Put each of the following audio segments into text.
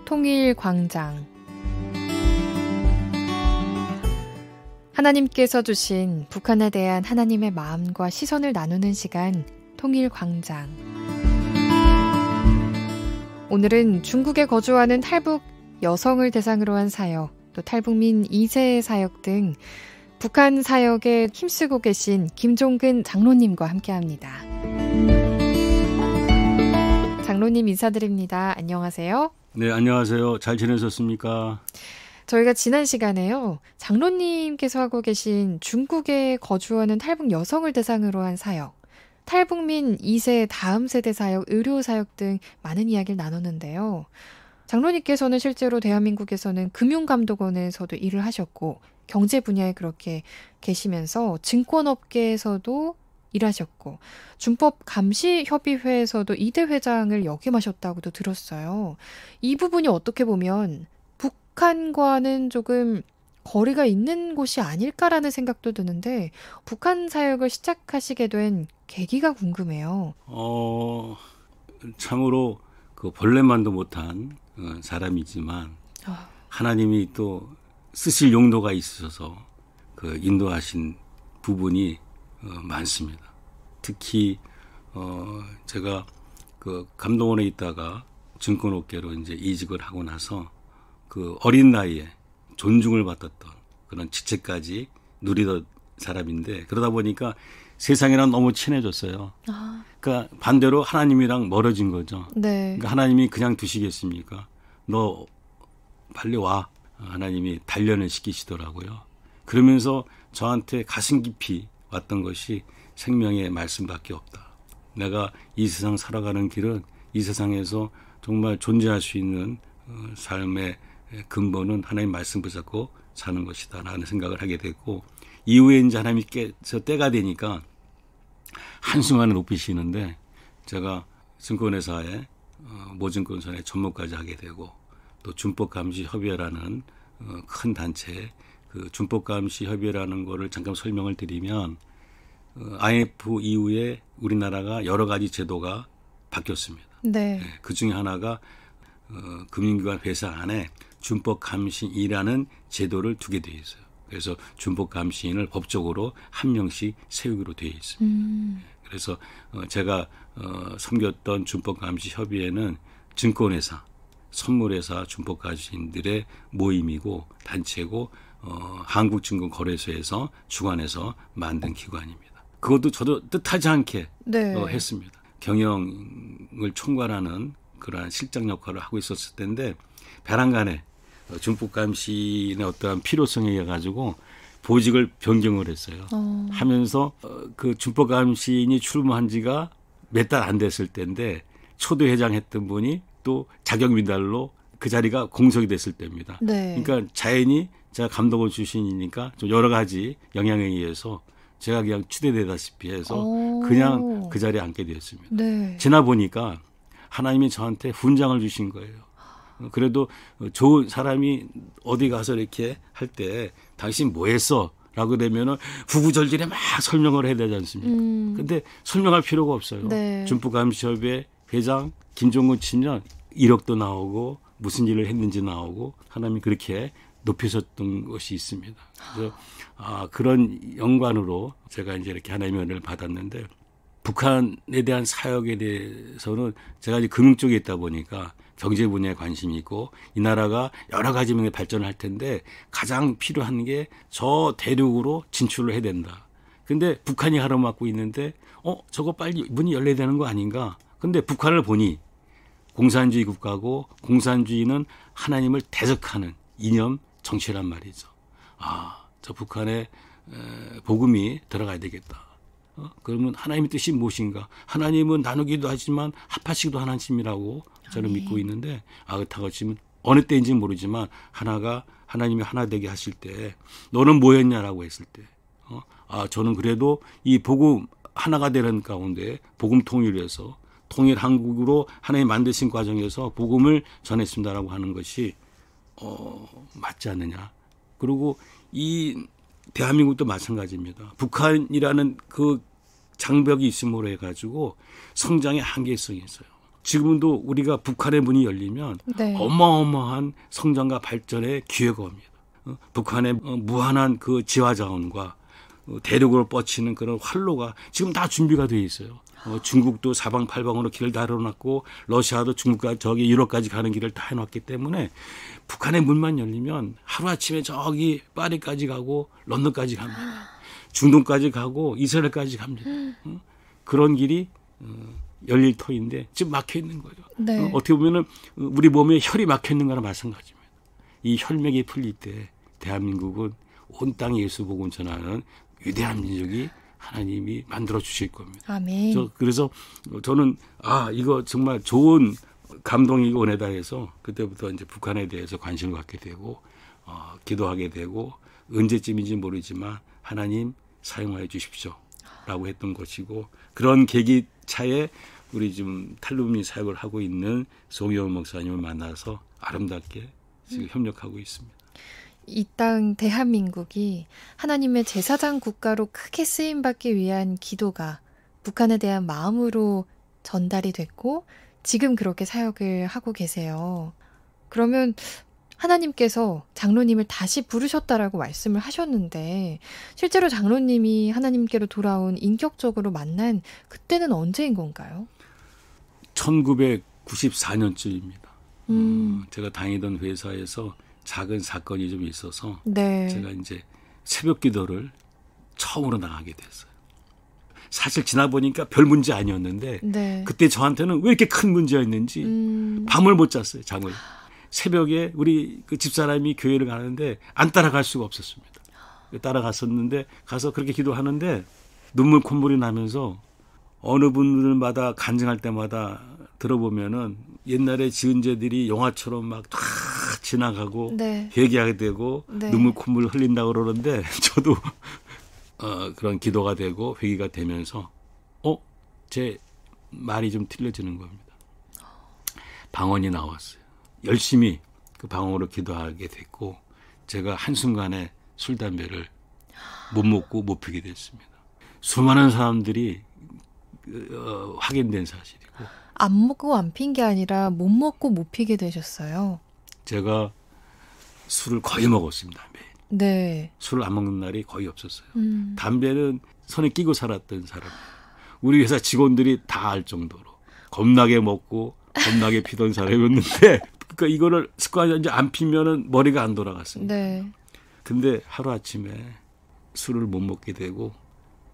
통일광장. 하나님께서 주신 북한에 대한 하나님의 마음과 시선을 나누는 시간, 통일광장. 오늘은 중국에 거주하는 탈북 여성을 대상으로 한 사역, 또 탈북민 2세 사역 등 북한 사역에 힘쓰고 계신 김종근 장로님과 함께합니다. 장로님 인사드립니다. 안녕하세요. 네, 안녕하세요. 잘 지내셨습니까? 저희가 지난 시간에요, 장로님께서 하고 계신 중국에 거주하는 탈북 여성을 대상으로 한 사역, 탈북민 2세 다음 세대 사역, 의료 사역 등 많은 이야기를 나눴는데요. 장로님께서는 실제로 대한민국에서는 금융감독원에서도 일을 하셨고 경제 분야에 그렇게 계시면서 증권업계에서도 일하셨고 준법감시협의회에서도 2대 회장을 역임하셨다고도 들었어요. 이 부분이 어떻게 보면 북한과는 조금 거리가 있는 곳이 아닐까라는 생각도 드는데 북한 사역을 시작하시게 된 계기가 궁금해요. 참으로 그 본래만도 못한 사람이지만 하나님이 또 쓰실 용도가 있어서 그 인도하신 부분이 많습니다. 특히 제가 그 감독원에 있다가 증권업계로 이제 이직을 하고 나서 그 어린 나이에 존중을 받았던 그런 직책까지 누리던 사람인데, 그러다 보니까 세상이랑 너무 친해졌어요. 그러니까 반대로 하나님이랑 멀어진 거죠. 네. 그러니까 하나님이 그냥 두시겠습니까? 너 빨리 와. 하나님이 단련을 시키시더라고요. 그러면서 저한테 가슴 깊이 왔던 것이 생명의 말씀밖에 없다. 내가 이 세상 살아가는 길은 이 세상에서 정말 존재할 수 있는 삶의 근본은 하나님 말씀 붙잡고 사는 것이다 라는 생각을 하게 됐고, 이후에 이제 하나님께서 때가 되니까 한순간에 높이시는데 제가 증권회사에 모증권선에 전무까지 하게 되고, 또 준법감시협의회라는 큰 단체, 그 준법감시협의회라는 거를 잠깐 설명을 드리면 IMF 이후에 우리나라가 여러 가지 제도가 바뀌었습니다. 네. 그 중에 하나가 금융기관 회사 안에 준법감시인이라는 제도를 두게 되어 있어요. 그래서 준법감시인을 법적으로 한 명씩 세우기로 되어 있습니다. 그래서 제가 섬겼던 준법감시협의회는 증권회사, 선물회사 준법감시인들의 모임이고 단체고 한국증권거래소에서 주관해서 만든 기관입니다. 그것도 저도 뜻하지 않게 했습니다. 경영을 총괄하는 그러한 실장 역할을 하고 있었을 텐데 배란간에 준법감시인의 어떠한 필요성에 의해 가지고 보직을 변경을 했어요. 하면서 그 준법감시인이 출무한 지가 몇 달 안 됐을 때인데 초대 회장했던 분이 또 자격 미달로 그 자리가 공석이 됐을 때입니다. 네. 그러니까 자연히 제가 감독원 출신이니까 좀 여러 가지 영향에 의해서 제가 그냥 추대되다시피 해서 그냥 그 자리에 앉게 되었습니다. 네. 지나 보니까 하나님이 저한테 훈장을 주신 거예요. 그래도 좋은 사람이 어디 가서 이렇게 할 때 당신 뭐 했어? 라고 되면은 구구절절에 막 설명을 해야 되지 않습니까? 근데 설명할 필요가 없어요. 네. 준법감시협의회 회장 김종근 치면 이력도 나오고 무슨 일을 했는지 나오고 하나님이 그렇게 높이셨던 것이 있습니다. 그래서 그런 영광으로 제가 이제 이렇게 하나님의 은혜를 받았는데, 북한에 대한 사역에 대해서는 제가 이제 금융 쪽에 있다 보니까 경제 분야에 관심이 있고 이 나라가 여러 가지 면에 발전할 텐데 가장 필요한 게 저 대륙으로 진출을 해야 된다. 근데 북한이 가로막고 있는데 저거 빨리 문이 열려야 되는 거 아닌가. 근데 북한을 보니 공산주의 국가고 공산주의는 하나님을 대적하는 이념 정치란 말이죠. 저 북한에 복음이 들어가야 되겠다. 그러면 하나님의 뜻이 무엇인가? 하나님은 나누기도 하지만 합하시기도 하나님이라고 저는 믿고 있는데, 그렇다고 치면 어느 때인지는 모르지만 하나님이 하나 되게 하실 때 너는 뭐였냐라고 했을 때 저는 그래도 이 복음 하나가 되는 가운데 복음 통일해서 통일 한국으로 하나님 만드신 과정에서 복음을 전했습니다라고 하는 것이 맞지 않느냐. 그리고 이 대한민국도 마찬가지입니다. 북한이라는 그 장벽이 있음으로 해가지고 성장의 한계성이 있어요. 지금도 우리가 북한의 문이 열리면 네. 어마어마한 성장과 발전의 기회가 옵니다. 북한의 무한한 그 지하 자원과 대륙을 뻗치는 그런 활로가 지금 다 준비가 되어 있어요. 중국도 사방팔방으로 길을 다 열어놨고 러시아도 중국까지 저기 유럽까지 가는 길을 다 해놨기 때문에 북한의 문만 열리면 하루아침에 저기 파리까지 가고 런던까지 갑니다. 중동까지 가고 이스라엘까지 갑니다. 그런 길이 열릴 터인데 지금 막혀 있는 거죠. 네. 어떻게 보면은 우리 몸에 혈이 막혀 있는 거나 마찬가지입니다. 이 혈맥이 풀릴 때 대한민국은 온 땅에 예수 복음 전하는 위대한 민족이 하나님이 만들어 주실 겁니다. 아멘. 그래서 저는 이거 정말 좋은 감동이고 은혜다 해서 그때부터 이제 북한에 대해서 관심을 갖게 되고 기도하게 되고 언제쯤인지 모르지만 하나님 사용하여 주십시오라고 했던 것이고 그런 계기 차에 우리 지금 탈북민 사역을 하고 있는 송영훈 목사님을 만나서 아름답게 지금 협력하고 있습니다. 이 땅 대한민국이 하나님의 제사장 국가로 크게 쓰임받기 위한 기도가 북한에 대한 마음으로 전달이 됐고 지금 그렇게 사역을 하고 계세요. 그러면 하나님께서 장로님을 다시 부르셨다라고 말씀을 하셨는데 실제로 장로님이 하나님께로 돌아온 인격적으로 만난 그때는 언제인 건가요? 1994년쯤입니다. 제가 다니던 회사에서 작은 사건이 좀 있어서 네. 제가 이제 새벽 기도를 처음으로 나가게 됐어요. 사실 지나보니까 별 문제 아니었는데 네. 그때 저한테는 왜 이렇게 큰 문제였는지 밤을 못 잤어요. 잠을. 새벽에 우리 그 집사람이 교회를 가는데 안 따라갈 수가 없었습니다. 따라갔었는데 가서 그렇게 기도하는데 눈물 콧물이 나면서 어느 분들마다 간증할 때마다 들어보면은 옛날에 지은 죄들이 영화처럼 막 다 지나가고 네. 회개하게 되고 네. 눈물 콧물 흘린다고 그러는데 저도 그런 기도가 되고 회개가 되면서 제 말이 좀 틀려지는 겁니다. 방언이 나왔어요. 열심히 그 방언으로 기도하게 됐고 제가 한순간에 술, 담배를 못 먹고 못 피게 됐습니다. 수많은 사람들이 확인된 사실이고 안 먹고 안 핀 게 아니라 못 먹고 못 피게 되셨어요. 제가 술을 거의 먹었습니다. 매일. 네. 술을 안 먹는 날이 거의 없었어요. 담배는 손에 끼고 살았던 사람. 우리 회사 직원들이 다 알 정도로 겁나게 먹고 겁나게 피던 사람이었는데 그러니까 이거를 습관이 이제 안 피면은 머리가 안 돌아갔습니다. 네. 근데 하루아침에 술을 못 먹게 되고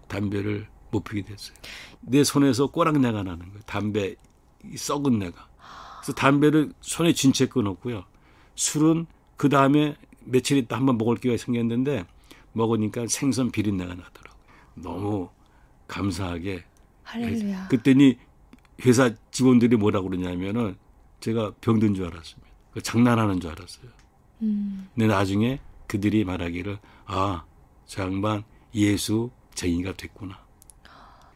담배를 못 피게 됐어요. 내 손에서 꼬랑내가 나는 거예요. 담배 썩은 내가. 그래서 담배를 손에 쥔 채 끊었고요. 술은 그 다음에 며칠 있다 한번 먹을 기회가 생겼는데 먹으니까 생선 비린내가 나더라고요. 너무 감사하게. 할렐루야. 그때니 회사 직원들이 뭐라고 그러냐면은 제가 병든 줄 알았습니다. 장난하는 줄 알았어요. 근데 나중에 그들이 말하기를 저 양반 예수 쟁이가 됐구나.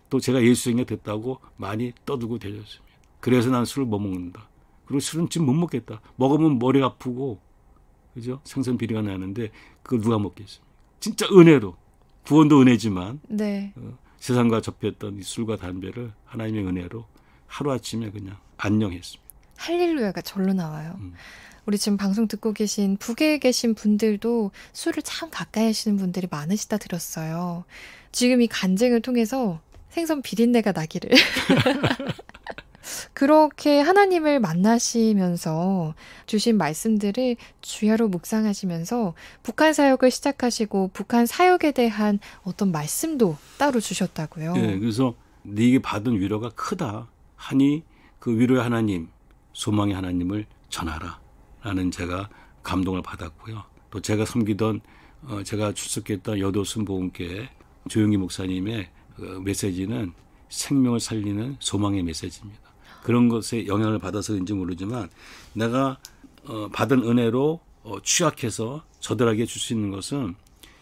또 제가 예수 쟁이가 됐다고 많이 떠들고 다녔습니다. 그래서 난 술을 못 먹는다. 그리고 술은 지금 못 먹겠다. 먹으면 머리가 아프고 그죠? 생선 비리가 나는데 그걸 누가 먹겠습니까? 진짜 은혜로 구원도 은혜지만 네. 세상과 접했던 이 술과 담배를 하나님의 은혜로 하루아침에 그냥 안녕했습니다. 할렐루야가 절로 나와요. 우리 지금 방송 듣고 계신 북에 계신 분들도 술을 참 가까이 하시는 분들이 많으시다 들었어요. 지금 이 간증을 통해서 생선 비린내가 나기를. 그렇게 하나님을 만나시면서 주신 말씀들을 주야로 묵상하시면서 북한 사역을 시작하시고 북한 사역에 대한 어떤 말씀도 따로 주셨다고요. 네, 그래서 네게 받은 위로가 크다 하니 그 위로의 하나님, 소망의 하나님을 전하라 라는 제가 감동을 받았고요. 또 제가 섬기던 제가 출석했던 여도순 보훈교회 조용기 목사님의 메시지는 생명을 살리는 소망의 메시지입니다. 그런 것에 영향을 받아서인지 모르지만 내가 받은 은혜로 취약해서 저들에게 줄 수 있는 것은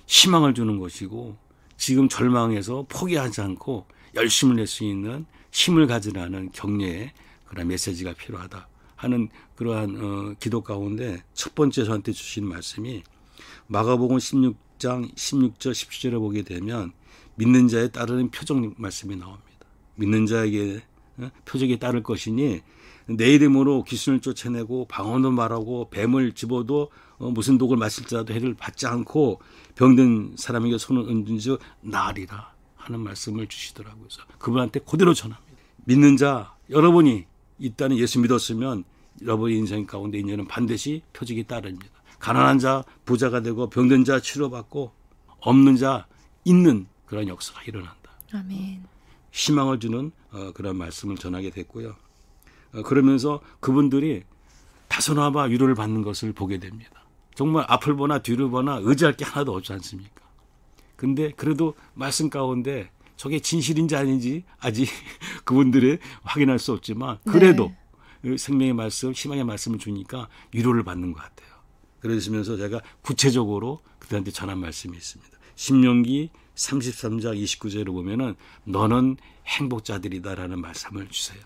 희망을 주는 것이고 지금 절망해서 포기하지 않고 열심을 낼 수 있는 힘을 가지라는 격려의 그런 메시지가 필요하다 하는 그러한 기도 가운데 첫 번째 저한테 주신 말씀이 마가복음 16장 16절 17절에 보게 되면 믿는 자에 따르는 표적 말씀이 나옵니다. 믿는 자에게 표적에 따를 것이니 내 이름으로 귀신을 쫓아내고 방언도 말하고 뱀을 집어도 무슨 독을 마실지라도 해를 받지 않고 병든 사람에게 손을 얹은 즉 나으리라 하는 말씀을 주시더라고요. 그래서 그분한테 그대로 전합니다. 믿는 자 여러분이 일단은 예수 믿었으면 여러분의 인생 가운데 인연은 반드시 표적이 따릅니다. 가난한 자 부자가 되고 병든 자 치료받고 없는 자 있는 그런 역사가 일어난다. 아멘. 희망을 주는 그런 말씀을 전하게 됐고요. 그러면서 그분들이 다소나마 위로를 받는 것을 보게 됩니다. 정말 앞을 보나 뒤를 보나 의지할 게 하나도 없지 않습니까? 근데 그래도 말씀 가운데 저게 진실인지 아닌지 아직 그분들이 확인할 수 없지만 그래도 네. 생명의 말씀, 희망의 말씀을 주니까 위로를 받는 것 같아요. 그러시면서 제가 구체적으로 그들한테 전한 말씀이 있습니다. 신명기 33장 29절을 보면은 너는 행복자들이다라는 말씀을 주세요.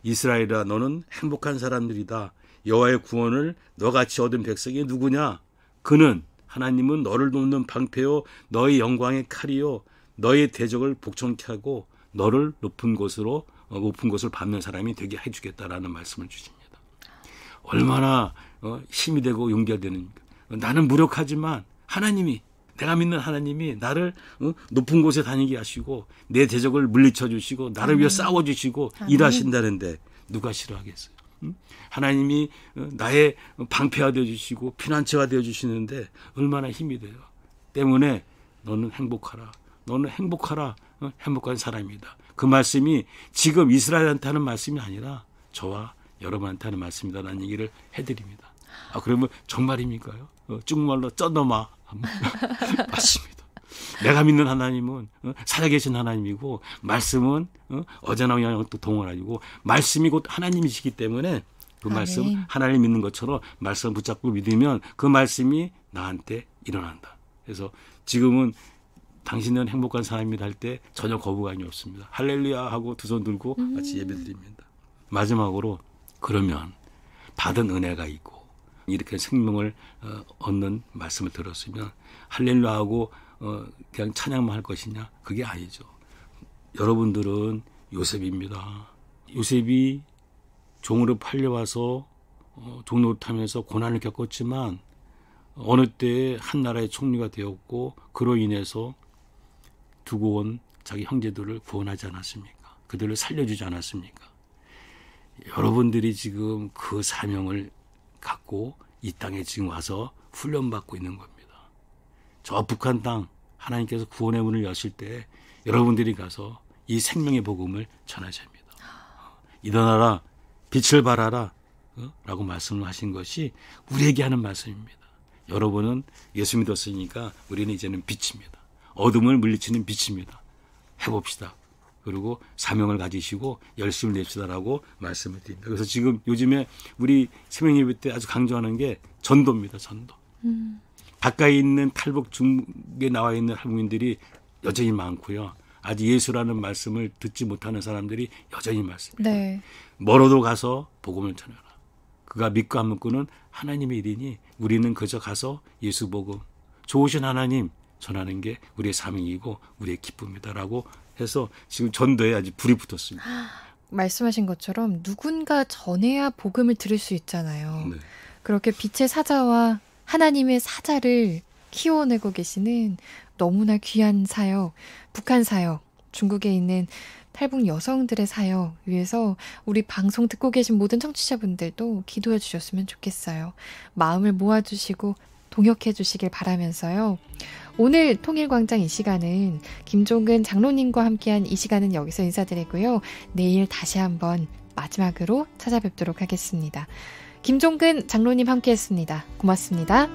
이스라엘아 너는 행복한 사람들이다. 여호와의 구원을 너같이 얻은 백성이 누구냐? 그는 하나님은 너를 돕는 방패요 너의 영광의 칼이요 너의 대적을 복종케 하고 너를 높은 곳을 밟는 사람이 되게 해주겠다라는 말씀을 주십니다. 얼마나 힘이 되고 용기가 되는가. 나는 무력하지만 내가 믿는 하나님이 나를 높은 곳에 다니게 하시고 내 대적을 물리쳐 주시고 나를 위해 싸워 주시고 일하신다는데 누가 싫어하겠어요? 하나님이 나의 방패가 되어 주시고 피난처가 되어 주시는데 얼마나 힘이 돼요. 때문에 너는 행복하라. 너는 행복하라. 행복한 사람이다. 그 말씀이 지금 이스라엘한테 하는 말씀이 아니라 저와 여러분한테 하는 말씀이다라는 얘기를 해드립니다. 그러면 정말입니까요? 중국말로 쩌너마. 맞습니다. 내가 믿는 하나님은 살아계신 하나님이고 말씀은 어제나 오늘 또 동원하고 말씀이 곧 하나님이시기 때문에 그 말씀 하나님 믿는 것처럼 말씀을 붙잡고 믿으면 그 말씀이 나한테 일어난다. 그래서 지금은 당신은 행복한 사람이다 할 때 전혀 거부감이 없습니다. 할렐루야 하고 두 손 들고 같이 예배드립니다. 마지막으로 그러면 받은 은혜가 있고 이렇게 생명을 얻는 말씀을 들었으면 할렐루야 하고 그냥 찬양만 할 것이냐? 그게 아니죠. 여러분들은 요셉입니다. 요셉이 종으로 팔려와서 종노릇하면서 고난을 겪었지만 어느 때에 한 나라의 총리가 되었고 그로 인해서 두고 온 자기 형제들을 구원하지 않았습니까? 그들을 살려주지 않았습니까? 여러분들이 지금 그 사명을 갖고 이 땅에 지금 와서 훈련받고 있는 겁니다. 저 북한 땅 하나님께서 구원의 문을 여실 때 여러분들이 가서 이 생명의 복음을 전하셔야 합니다. 일어나라 빛을 발하라 라고 말씀을 하신 것이 우리에게 하는 말씀입니다. 여러분은 예수 믿었으니까 우리는 이제는 빛입니다. 어둠을 물리치는 빛입니다. 해봅시다. 그리고 사명을 가지시고 열심을 냅시다라고 말씀을 드립니다. 그래서 지금 요즘에 우리 생명예배 때 아주 강조하는 게 전도입니다. 전도. 가까이 있는 탈북 중국에 나와 있는 한국인들이 여전히 많고요. 아직 예수라는 말씀을 듣지 못하는 사람들이 여전히 많습니다. 네. 멀어도 가서 복음을 전하라. 그가 믿고 안 믿고는 하나님의 일이니 우리는 그저 가서 예수 복음 좋으신 하나님 전하는 게 우리의 사명이고 우리의 기쁨이다라고 해서 지금 전도에 아주 불이 붙었습니다. 말씀하신 것처럼 누군가 전해야 복음을 들을 수 있잖아요. 네. 그렇게 빛의 사자와 하나님의 사자를 키워내고 계시는 너무나 귀한 사역, 북한 사역, 중국에 있는 탈북 여성들의 사역 위해서 우리 방송 듣고 계신 모든 청취자분들도 기도해 주셨으면 좋겠어요. 마음을 모아주시고 동역해 주시길 바라면서요. 오늘 통일광장 이 시간은 김종근 장로님과 함께한 이 시간은 여기서 인사드리고요. 내일 다시 한번 마지막으로 찾아뵙도록 하겠습니다. 김종근 장로님 함께했습니다. 고맙습니다.